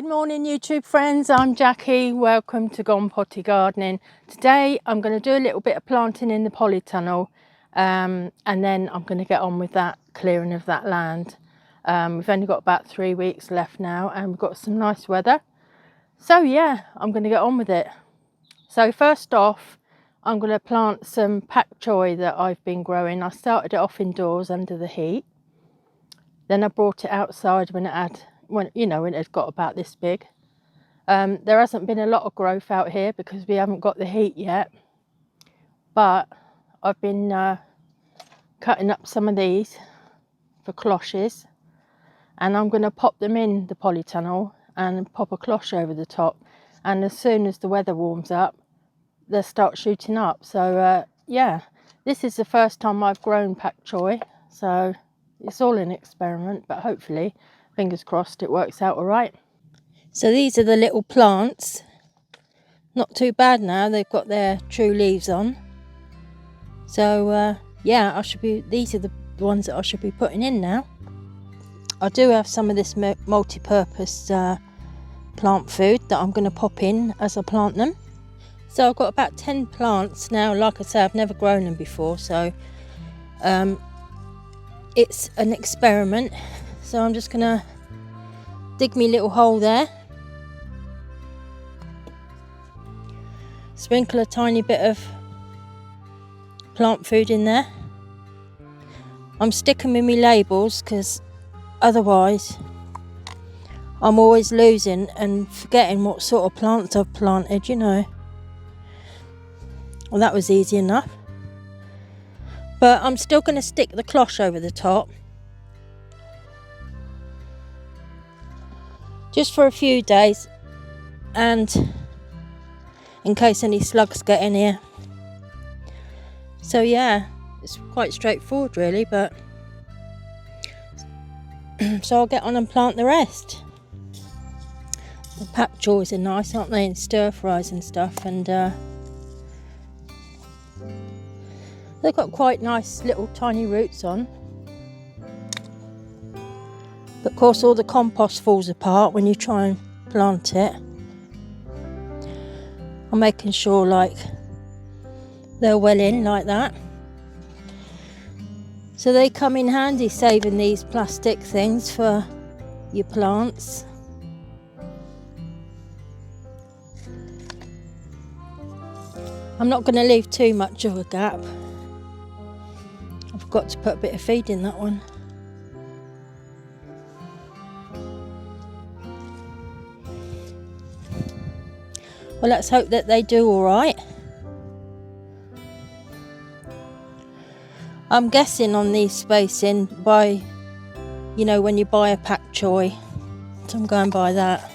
Good morning YouTube friends, I'm Jackie, welcome to Gone Potty Gardening. Today I'm going to do a little bit of planting in the polytunnel and then I'm going to get on with that clearing of that land. We've only got about 3 weeks left now and we've got some nice weather. So yeah, I'm going to get on with it. So first off, I'm going to plant some Pak Choi that I've been growing. I started it off indoors under the heat. Then I brought it outside when it had got about this big. There hasn't been a lot of growth out here because we haven't got the heat yet. But I've been cutting up some of these for cloches. And I'm going to pop them in the polytunnel and pop a cloche over the top. And as soon as the weather warms up, they'll start shooting up. So yeah, this is the first time I've grown Pak Choi. So it's all an experiment, but hopefully, fingers crossed, it works out all right. So these are the little plants. Not too bad now, they've got their true leaves on. So yeah, these are the ones that I should be putting in now. I do have some of this multi-purpose plant food that I'm going to pop in as I plant them. So I've got about 10 plants now. Like I say, I've never grown them before, so it's an experiment. So I'm just going to dig me little hole there, sprinkle a tiny bit of plant food in there. I'm sticking with my labels because otherwise I'm always losing and forgetting what sort of plants I've planted, you know. Well, that was easy enough. But I'm still going to stick the cloche over the top. Just for a few days. And in case any slugs get in here. So yeah, it's quite straightforward really, but so I'll get on and plant the rest. The Pak Choys are nice, aren't they, in stir fries and stuff, and they've got quite nice little tiny roots on. But of course all the compost falls apart when you try and plant it. I'm making sure like they're well in like that. So they come in handy, saving these plastic things for your plants. I'm not going to leave too much of a gap. I forgot to put a bit of feed in that one. Well, let's hope that they do all right. I'm guessing on these spacing by, you know, when you buy a Pak Choi. So I'm going by that.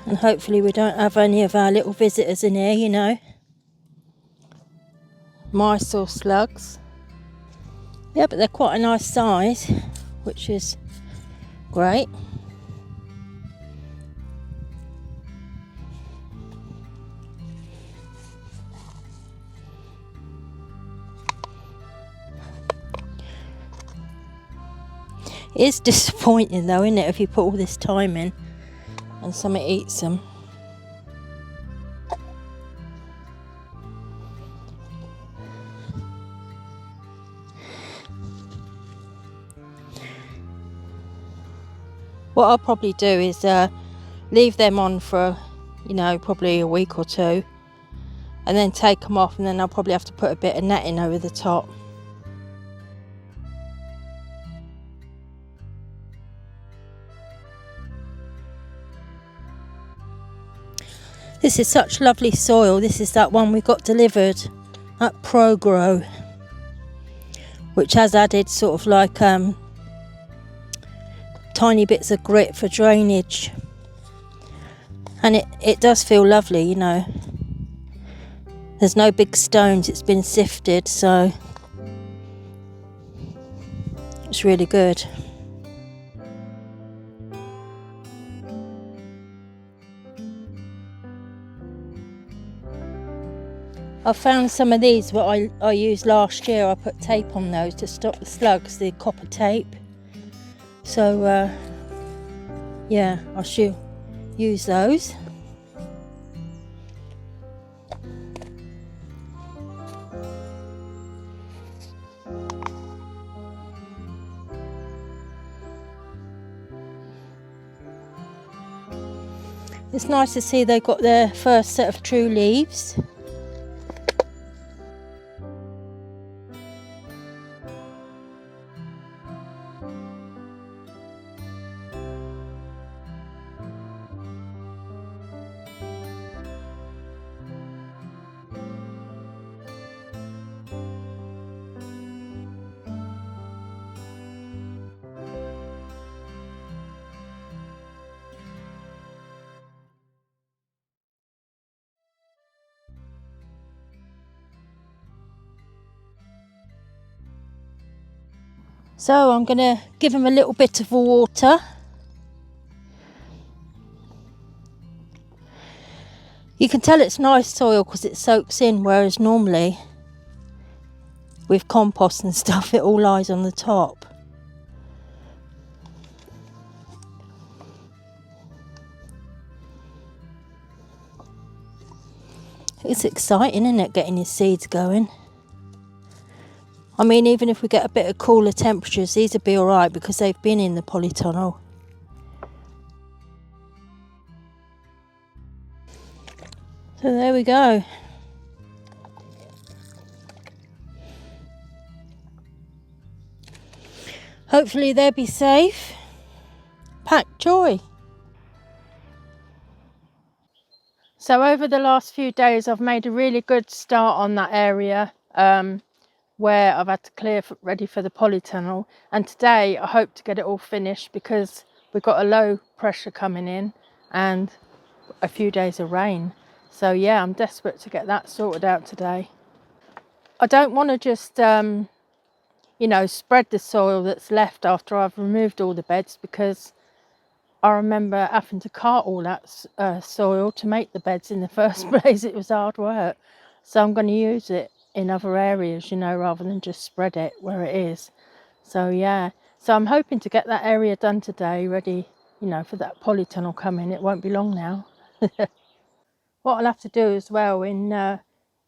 And hopefully we don't have any of our little visitors in here, you know. Mice or slugs. Yeah, but they're quite a nice size, which is great. It is disappointing though, isn't it, if you put all this time in and something eats them. What I'll probably do is leave them on for, you know, probably a week or two, and then take them off, and then I'll probably have to put a bit of netting over the top. This is such lovely soil. This is that one we got delivered at ProGrow, which has added sort of like tiny bits of grit for drainage, and it does feel lovely, you know. There's no big stones, it's been sifted, so it's really good. I found some of these what I used last year. I put tape on those to stop the slugs, the copper tape. So yeah, I should use those. It's nice to see they got their first set of true leaves. So I'm going to give them a little bit of water. You can tell it's nice soil because it soaks in, whereas normally with compost and stuff it all lies on the top. It's exciting, isn't it, getting your seeds going? I mean, even if we get a bit of cooler temperatures, these will be alright because they've been in the polytunnel. So there we go. Hopefully they'll be safe. Pak Choi. So over the last few days I've made a really good start on that area where I've had to clear ready for the polytunnel, and today I hope to get it all finished because we've got a low pressure coming in and a few days of rain. So yeah, I'm desperate to get that sorted out today. I don't want to just you know, spread the soil that's left after I've removed all the beds, because I remember having to cart all that soil to make the beds in the first place. It was hard work. So I'm going to use it in other areas, you know, rather than just spread it where it is. So yeah, so I'm hoping to get that area done today, ready, you know, for that polytunnel coming. It won't be long now. What I'll have to do as well in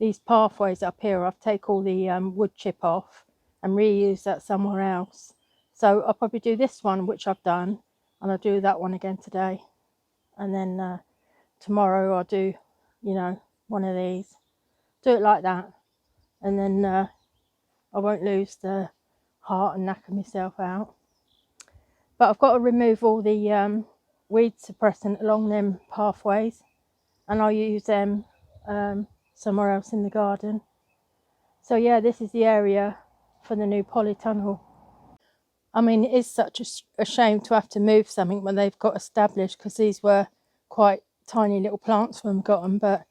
these pathways up here, I'll take all the wood chip off and reuse that somewhere else. So I'll probably do this one, which I've done, and I'll do that one again today. And then tomorrow I'll do, you know, one of these. Do it like that. And then I won't lose the heart and knacker myself out. But I've got to remove all the weed suppressant along them pathways, and I'll use them somewhere else in the garden. So yeah, this is the area for the new polytunnel. I mean, it is such a shame to have to move something when they've got established, because these were quite tiny little plants when we got them, but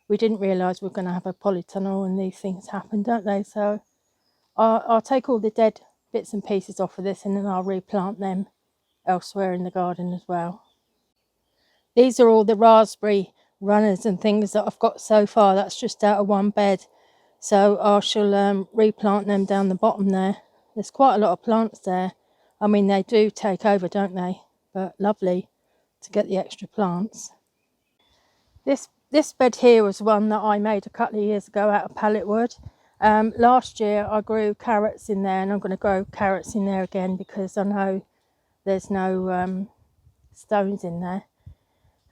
we didn't realise we were going to have a polytunnel and these things happen, don't they? So I'll take all the dead bits and pieces off of this and then I'll replant them elsewhere in the garden as well. These are all the raspberry runners and things that I've got so far. That's just out of one bed. So I shall replant them down the bottom there. There's quite a lot of plants there. I mean, they do take over, don't they? But lovely to get the extra plants. This bed here was one that I made a couple of years ago out of pallet wood. Last year I grew carrots in there, and I'm going to grow carrots in there again because I know there's no stones in there.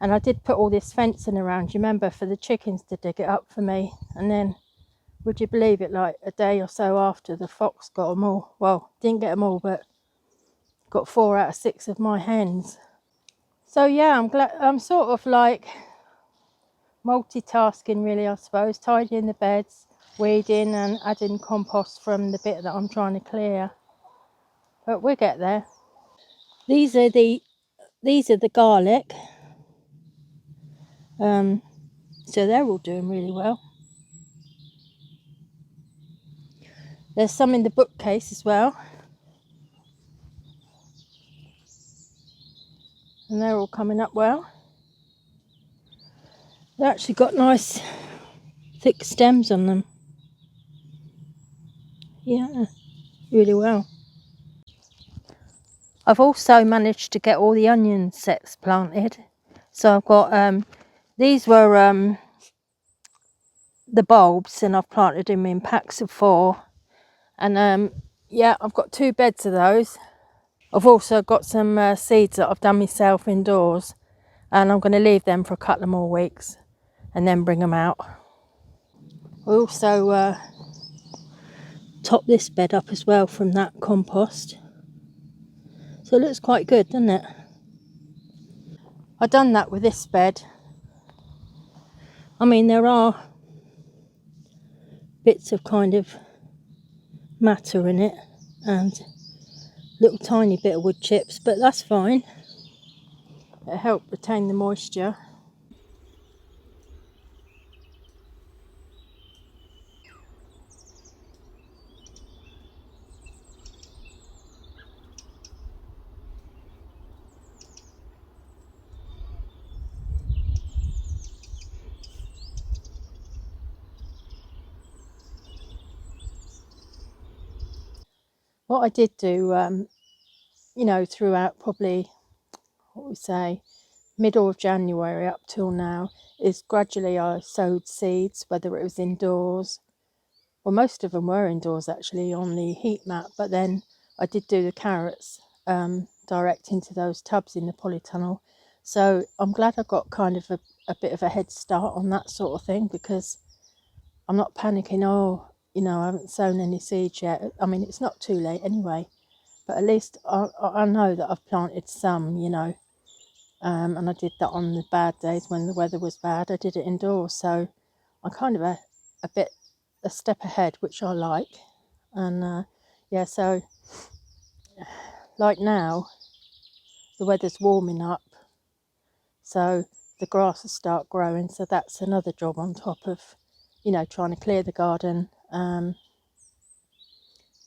And I did put all this fencing around, you remember, for the chickens to dig it up for me. And then, would you believe it, like a day or so after, the fox got them all. Well, didn't get them all, but got 4 out of 6 of my hens. So yeah, I'm glad, I'm sort of like multitasking really, I suppose, tidying the beds, weeding and adding compost from the bit that I'm trying to clear. But we'll get there. These are the garlic. So they're all doing really well. There's some in the bookcase as well. And they're all coming up well. They've actually got nice thick stems on them. Yeah, really well. I've also managed to get all the onion sets planted. So I've got, these were the bulbs, and I've planted them in packs of 4. And yeah, I've got 2 beds of those. I've also got some seeds that I've done myself indoors, and I'm going to leave them for a couple of more weeks and then bring them out. I also top this bed up as well from that compost, so it looks quite good, doesn't it? I've done that with this bed. I mean, there are bits of kind of matter in it and little tiny bit of wood chips, but that's fine. It'll help retain the moisture. What I did do, you know, throughout probably, what we say, middle of January up till now, is gradually I sowed seeds, whether it was indoors, well, most of them were indoors actually on the heat mat, but then I did do the carrots direct into those tubs in the polytunnel. So I'm glad I got kind of a bit of a head start on that sort of thing, because I'm not panicking, oh, you know, I haven't sown any seeds yet. I mean, it's not too late anyway, but at least I know that I've planted some, you know. And I did that on the bad days when the weather was bad. I did it indoors, so I'm kind of a bit a step ahead, which I like. And yeah, so like now the weather's warming up, so the grass will start growing, so that's another job on top of, you know, trying to clear the garden. And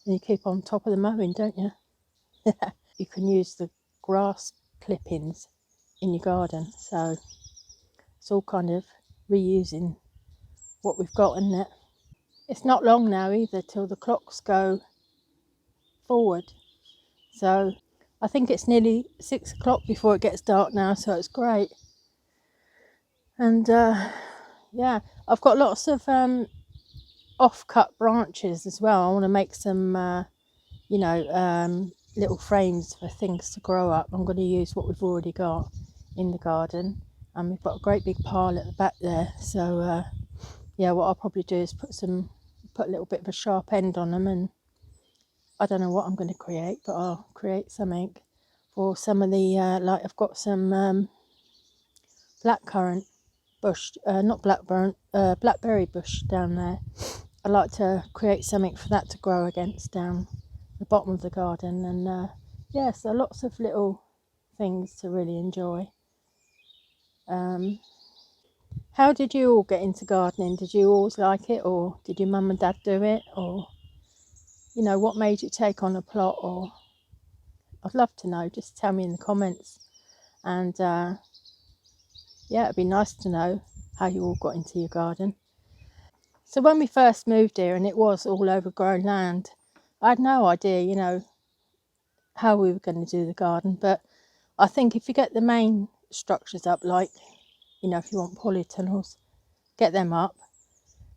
you keep on top of the mowing, don't you? You can use the grass clippings in your garden, so it's all kind of reusing what we've got, isn't it? It's not long now either till the clocks go forward, so I think it's nearly 6 o'clock before it gets dark now, so it's great. And yeah, I've got lots of off-cut branches as well. I want to make some you know, little frames for things to grow up. I'm going to use what we've already got in the garden, and we've got a great big pile at the back there, so yeah, what I'll probably do is put a little bit of a sharp end on them, and I don't know what I'm going to create, but I'll create something for some of the like I've got some blackcurrant bush, not blackburn, blackberry bush down there. I'd like to create something for that to grow against down the bottom of the garden, and yeah, so lots of little things to really enjoy. How did you all get into gardening? Did you always like it, or did your mum and dad do it, or, you know, what made you take on a plot? Or I'd love to know. Just tell me in the comments. And yeah, it'd be nice to know how you all got into your garden. So when we first moved here and it was all overgrown land, I had no idea, you know, how we were going to do the garden. But I think if you get the main structures up, like, you know, if you want polytunnels, get them up,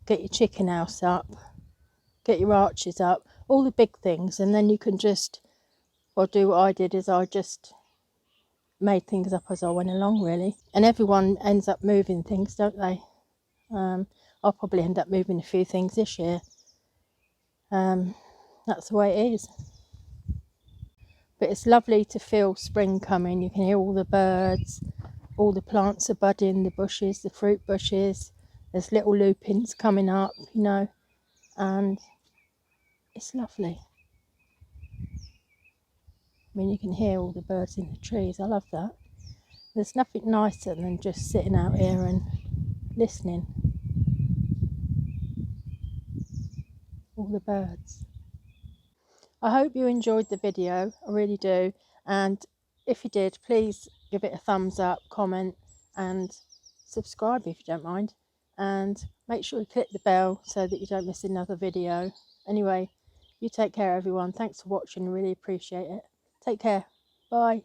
get your chicken house up, get your arches up, all the big things, and then you can just, well, do what I did, is I just made things up as I went along, really. And everyone ends up moving things, don't they? I'll probably end up moving a few things this year. That's the way it is. But it's lovely to feel spring coming. You can hear all the birds, all the plants are budding, the bushes, the fruit bushes. There's little lupins coming up, you know, and it's lovely. I mean, you can hear all the birds in the trees. I love that. There's nothing nicer than just sitting out here and listening. All the birds. I hope you enjoyed the video. I really do. And if you did, please give it a thumbs up, comment, and subscribe if you don't mind. and make sure you click the bell so that you don't miss another video. Anyway, you take care everyone. Thanks for watching, really appreciate it. Take care. Bye.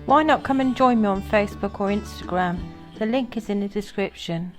Why not come and join me on Facebook or Instagram? The link is in the description.